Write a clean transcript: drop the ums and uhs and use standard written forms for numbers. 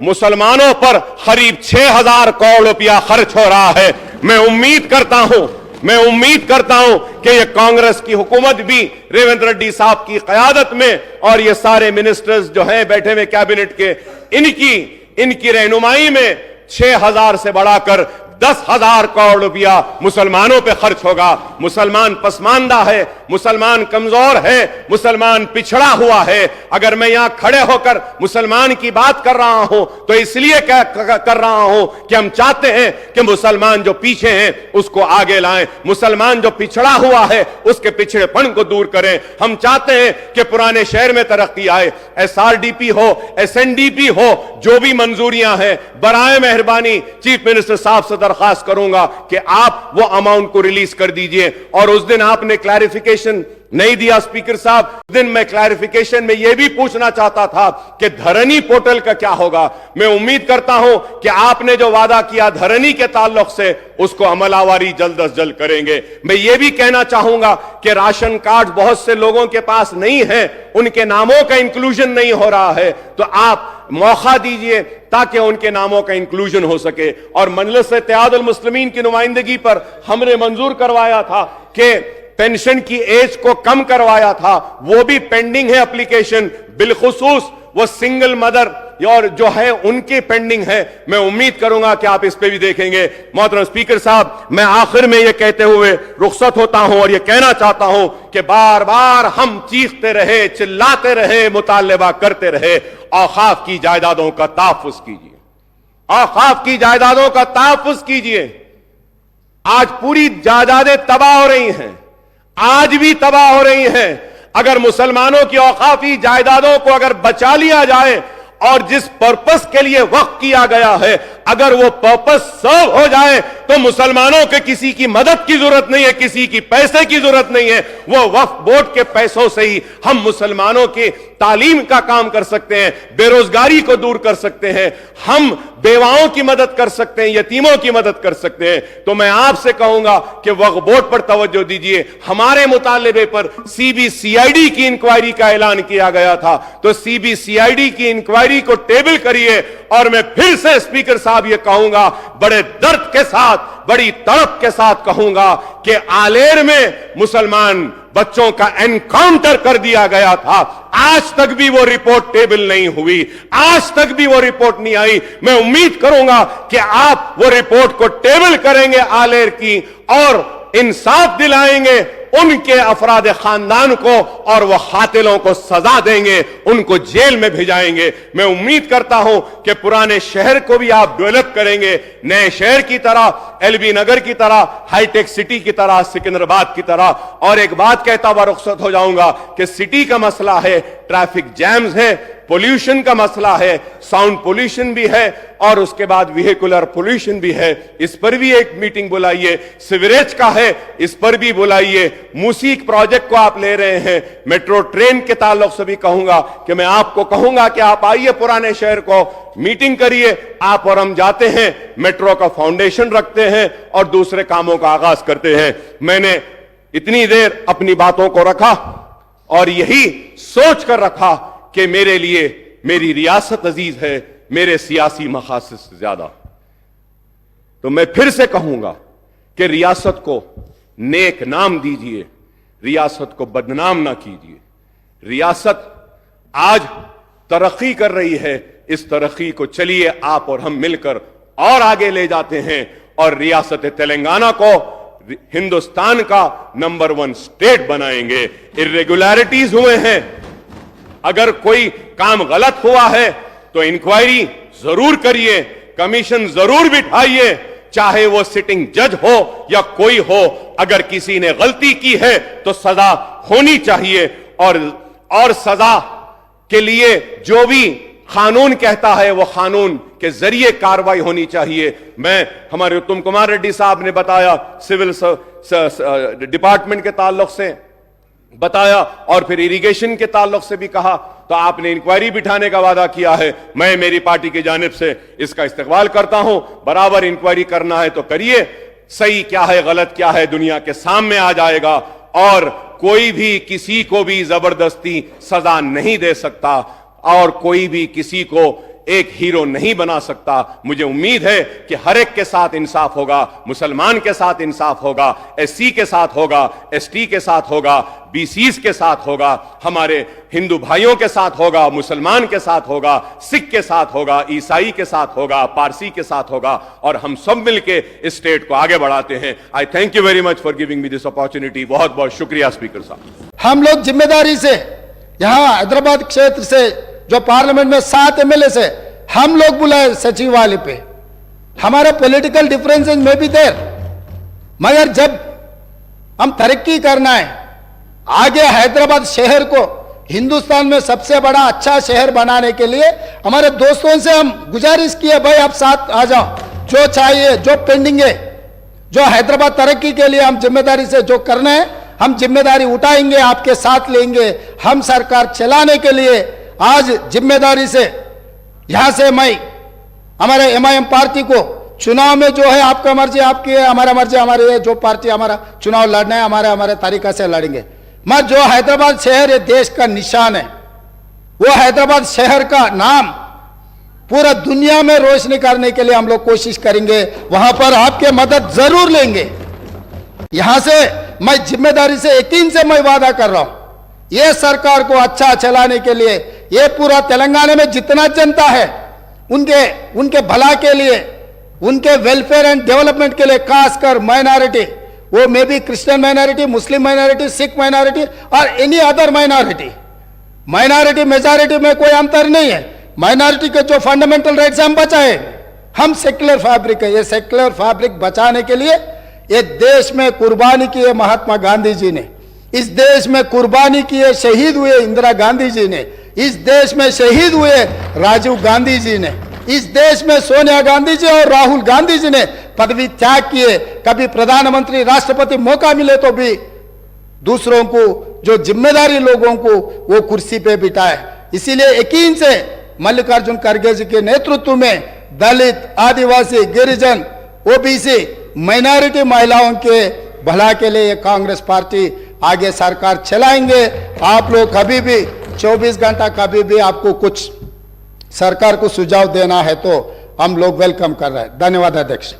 मुसलमानों पर करीब 6,000 करोड़ रुपया खर्च हो रहा है। मैं उम्मीद करता हूं कि ये कांग्रेस की हुकूमत भी रेवंत रेड्डी साहब की क़यादत में और ये सारे मिनिस्टर्स जो हैं बैठे हुए कैबिनेट के, इनकी रहनुमाई में 6,000 से बढ़ाकर 10,000 करोड़ रुपया मुसलमानों पे खर्च होगा। मुसलमान पसमानदा है, मुसलमान कमजोर है, मुसलमान पिछड़ा हुआ है। अगर मैं यहां खड़े होकर मुसलमान की बात कर रहा हूं तो इसलिए कर रहा हूं कि हम चाहते हैं कि मुसलमान जो पीछे हैं उसको आगे लाएं, मुसलमान जो पिछड़ा हुआ है उसके पिछड़ेपन को दूर करें। हम चाहते हैं कि पुराने शहर में तरक्की आए, SRDP हो, SNDP हो, जो भी मंजूरियां हैं, बराए मेहरबानी चीफ मिनिस्टर साहब से दरखास्त करूंगा कि आप वो अमाउंट को रिलीज कर दीजिए। और उस दिन आपने क्लैरिफिकेशन नहीं दिया स्पीकर साहब। उस दिन मैं क्लैरिफिकेशन में यह भी पूछना चाहता था कि धरनी पोर्टल का क्या होगा। मैं उम्मीद करता हूं कि आपने जो वादा किया धरनी के ताल्लुक से उसको अमलावारी जल्द अज जल्द करेंगे। मैं ये भी कहना चाहूंगा कि राशन कार्ड बहुत से लोगों के पास नहीं है, उनके नामों का इंक्लूजन नहीं हो रहा है, तो आप मौका दीजिए ताकि उनके नामों का इंक्लूजन हो सके। और मजलिस इत्तेहादुल मुस्लिमीन की नुमाइंदगी पर हमने मंजूर करवाया था कि पेंशन की एज को कम करवाया था, वो भी पेंडिंग है एप्लीकेशन, बिलखुसूस वो सिंगल मदर और जो है उनकी पेंडिंग है। मैं उम्मीद करूंगा कि आप इस पे भी देखेंगे। मोहतरम स्पीकर साहब, मैं आखिर में ये कहते हुए रुखसत होता हूं और ये कहना चाहता हूं कि बार बार हम चीखते रहे, चिल्लाते रहे, मुतालबा करते रहे, औकाफ की जायदादों का तहफ्फुज कीजिए, औकाफ की जायदादों का तहफ्फुज कीजिए। आज पूरी जायदादें तबाह हो रही हैं, आज भी तबाह हो रही हैं। अगर मुसलमानों की औकाफी जायदादों को अगर बचा लिया जाए और जिस पर्पस के लिए वक्फ किया गया है, अगर वो पर्पस सर्व हो जाए तो मुसलमानों के किसी की मदद की जरूरत नहीं है, किसी की पैसे की जरूरत नहीं है। वो वक्फ बोर्ड के पैसों से ही हम मुसलमानों की तालीम का काम कर सकते हैं, बेरोजगारी को दूर कर सकते हैं, हम बेवाओं की मदद कर सकते हैं, यतीमों की मदद कर सकते हैं। तो मैं आपसे कहूंगा कि वक्फ बोर्ड पर तवज्जो दीजिए। हमारे मुतालिबे पर CBCID की इंक्वायरी का ऐलान किया गया था, तो CBCID की इंक्वायरी को टेबल करिए। और मैं फिर से स्पीकर साहब ये कहूंगा, बड़े दर्द के साथ, बड़ी तड़प के साथ कहूंगा कि आलेर में मुसलमान बच्चों का एनकाउंटर कर दिया गया था, आज तक भी वो रिपोर्ट टेबल नहीं हुई, आज तक भी वो रिपोर्ट नहीं आई। मैं उम्मीद करूंगा कि आप वो रिपोर्ट को टेबल करेंगे आलेर की और इंसाफ दिलाएंगे उनके अफराद खानदान को और वह कातिलों को सजा देंगे, उनको जेल में भेजाएंगे। मैं उम्मीद करता हूं कि पुराने शहर को भी आप डेवलप करेंगे, नए शहर की तरह, LB नगर की तरह, हाईटेक सिटी की तरह, सिकंदराबाद की तरह। और एक बात कहता हुआ रुखसत हो जाऊंगा कि सिटी का मसला है, ट्रैफिक जैम्स है, पोल्यूशन का मसला है, साउंड पोल्यूशन भी है और उसके बाद व्हीकुलर पोल्यूशन भी है। इस पर भी एक मीटिंग बुलाइए। सिवरेज का है, इस पर भी बुलाइए। मूसीक प्रोजेक्ट को आप ले रहे हैं, मेट्रो ट्रेन के ताल्लुक से भी कहूंगा कि मैं आपको कहूंगा कि आप आइए पुराने शहर को, मीटिंग करिए। आप और हम जाते हैं, मेट्रो का फाउंडेशन रखते हैं और दूसरे कामों का आगाज करते हैं। मैंने इतनी देर अपनी बातों को रखा और यही सोच कर रखा कि मेरे लिए मेरी रियासत अजीज है, मेरे सियासी मकासद से ज्यादा। तो मैं फिर से कहूंगा कि रियासत को नेक नाम दीजिए, रियासत को बदनाम ना कीजिए। रियासत आज तरक्की कर रही है, इस तरक्की को चलिए आप और हम मिलकर और आगे ले जाते हैं और रियासत तेलंगाना को हिंदुस्तान का नंबर 1 स्टेट बनाएंगे। इर्रेगुलरिटीज हुए हैं, अगर कोई काम गलत हुआ है तो इंक्वायरी जरूर करिए, कमीशन जरूर बिठाइए, चाहे वो सिटिंग जज हो या कोई हो। अगर किसी ने गलती की है तो सजा होनी चाहिए और सजा के लिए जो भी कानून कहता है वो कानून के जरिए कार्रवाई होनी चाहिए। हमारे उत्तम कुमार रेड्डी साहब ने बताया, सिविल डिपार्टमेंट के ताल्लुक से बताया और फिर इरिगेशन के ताल्लुक से भी कहा, तो आपने इंक्वायरी बिठाने का वादा किया है। मैं मेरी पार्टी की जानिब से इसका इस्तकबाल करता हूं। बराबर इंक्वायरी करना है तो करिए, सही क्या है गलत क्या है दुनिया के सामने आ जाएगा और कोई भी किसी को भी जबरदस्ती सजा नहीं दे सकता और कोई भी किसी को एक हीरो नहीं बना सकता। मुझे उम्मीद है कि हर एक के साथ इंसाफ होगा, मुसलमान के साथ इंसाफ होगा, एससी के साथ होगा, एसटी के साथ होगा, बीसीस के साथ होगा, हमारे हिंदू भाइयों के साथ होगा, मुसलमान के साथ होगा, सिख के साथ होगा, ईसाई के साथ होगा, पारसी के साथ होगा, और हम सब मिलके इस स्टेट को आगे बढ़ाते हैं। आई thank you very much for giving me this opportunity. बहुत बहुत शुक्रिया स्पीकर साहब। हम लोग जिम्मेदारी से यहाँ हैदराबाद क्षेत्र से जो पार्लियामेंट में 7 एमएलए से हम लोग बुलाए सचिवालय पे, हमारे पॉलिटिकल डिफरेंसेस में भी देर, मगर जब हम तरक्की करना है, आगे हैदराबाद शहर को हिंदुस्तान में सबसे बड़ा अच्छा शहर बनाने के लिए हमारे दोस्तों से हम गुजारिश किए, भाई आप साथ आ जाओ, जो चाहिए, जो पेंडिंग है, जो हैदराबाद तरक्की के लिए हम जिम्मेदारी से जो करना है हम जिम्मेदारी उठाएंगे, आपके साथ लेंगे। हम सरकार चलाने के लिए आज जिम्मेदारी से यहां से मैं हमारे एमआईएम पार्टी को चुनाव में जो है आपका मर्जी आपकी है, हमारा मर्जी हमारी है, जो पार्टी हमारा चुनाव लड़ना है हमारे तरीका से लड़ेंगे। मगर जो हैदराबाद शहर ये देश का निशान है, वो हैदराबाद शहर का नाम पूरा दुनिया में रोशनी करने के लिए हम लोग कोशिश करेंगे, वहां पर आपके मदद जरूर लेंगे। यहां से मैं जिम्मेदारी से यकीन से मैं वादा कर रहा हूं, ये सरकार को अच्छा चलाने के लिए ये पूरा तेलंगाना में जितना जनता है उनके भला के लिए, उनके वेलफेयर एंड डेवलपमेंट के लिए, खासकर माइनॉरिटी, वो may be Christian minority, Muslim minority, Sikh minority और any other minority, minority majority में कोई अंतर नहीं है। माइनॉरिटी के जो फंडामेंटल राइट्स हम बचाए, हम सेक्युलर फैब्रिक है, ये सेक्युलर फैब्रिक बचाने के लिए ये देश में कुर्बानी की है महात्मा गांधी जी ने, इस देश में कुर्बानी की है, शहीद हुए इंदिरा गांधी जी ने, इस देश में शहीद हुए राजीव गांधी जी ने, इस देश में सोनिया गांधी जी और राहुल गांधी जी ने पदवी त्याग किए। कभी प्रधानमंत्री राष्ट्रपति मौका मिले तो भी दूसरों को, जो जिम्मेदारी लोगों को, वो कुर्सी पे बिठाए। इसीलिए यकीन से मल्लिकार्जुन खड़गे जी के नेतृत्व में दलित, आदिवासी, गिरिजन, ओबीसी, माइनॉरिटी महिलाओं के भला के लिए कांग्रेस पार्टी आगे सरकार चलाएंगे। आप लोग कभी भी 24 घंटा कभी भी आपको कुछ सरकार को सुझाव देना है तो हम लोग वेलकम कर रहे हैं। धन्यवाद अध्यक्ष।